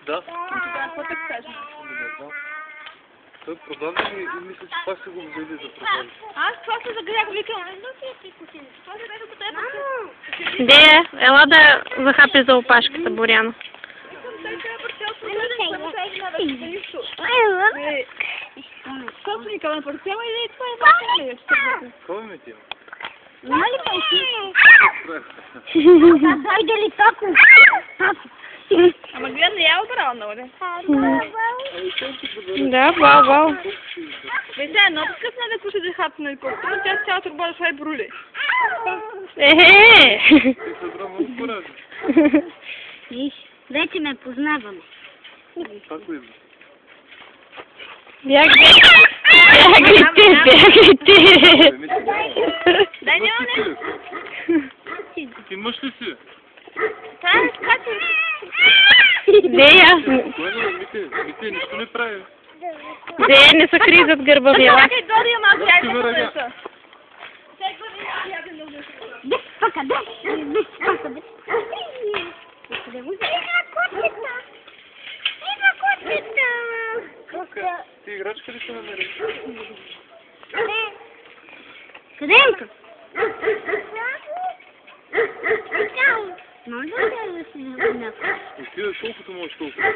Да. Какво те кажа? Не знам. Той продава и мисля, че пак са го взели за продажа. Аз това се загрях, викам. Това се беше потепа. Дея, ела да захапи за опашката, Боряна. Собственика на парцела или това е баща? Кой ме ти има? Има ли пенси? Дойде ли тако? Ама гледам, не я обрал много, не? Да, бау, бау. Виж, едно късна да куша да хапна и по-трудно, тя с цялата турба да свай брули. Ехе! Ти се здраво много поражда. Виж, вече ме познаваме. Какво има? Бягайте, бягайте! Дай, няма не. Ти мъж ли си? Това е скачи. Дея, Мите, нищо не прави. Дея, не се кри зад гърба ми, ела. Чакай, Дори, ама тя е ръга. Без пака, без пака, без Ти играчка ли се намери? Къде е? Може да си някакво? Отиваш колкото можеш толкова.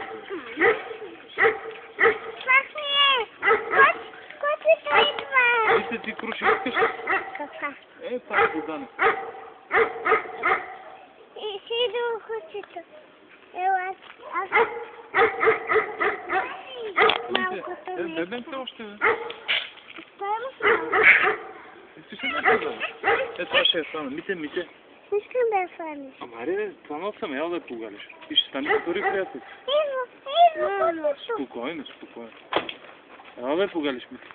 Мисля, ти круши искаш? Кака? Пак Богдане. И си до хучето. Ела, малкото ми. Бебен се още, бе. Само Ти ще ме казал. Това ще е стана. Мите. искам да я фаниш. Ама аре, станал съм, ела да я погалиш. И ще стане втори приятел. Спокойно. Ела да я погалиш, Мите.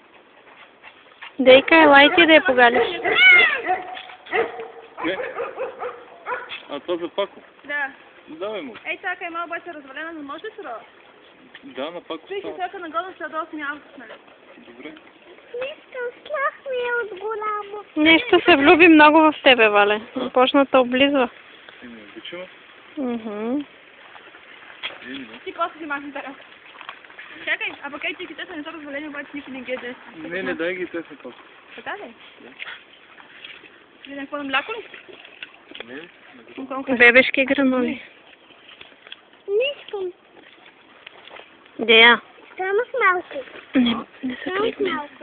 Дейка, ела и ти да я погалиш. А това за Пако? Да. Давай му. Ей, чакай, малко беше развалена, но може ли се рода? Да, на Пако Виж, става. чака на годно след 8 август, нали? Добре. Искам, страх ми е от голямо. Нещо се влюби много в тебе, Вале. Започна да облизва. И ме обичава. Ти после си махни така. Чакай, а пък ей, ти китета не са развалени, обаче никой не ги е десен. Не, дай ги тесна Пако. Така ли? Видя какво на мляко ли? Не. Бебешки гранули. Не искам. Дея. Само с малко. Не се Само с крикни. малко.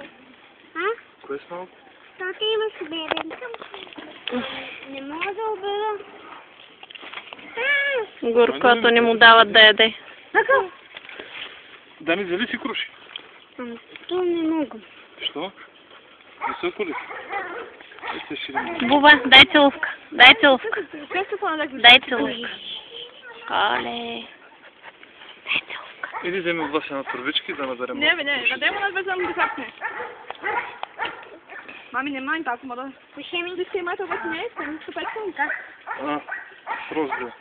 А? Кое е с малко? Защото имаш бебенка. Не мога да обера. Горкото не му дават да яде. Така. Да не дали си круши? То не мога. Що? Високо ли? Се ширим. Буба, дай целувка. Дай целувка. Често по-надък. Дай целувка. Оле. Дай целувка. Иди вземи от вас една турбичка и да наберем. Не, бе, не, дай му надвезам да хапне. Мами, не май тако, мада. Пушеми. Ти си имате обаче не искам, супер. А, розово.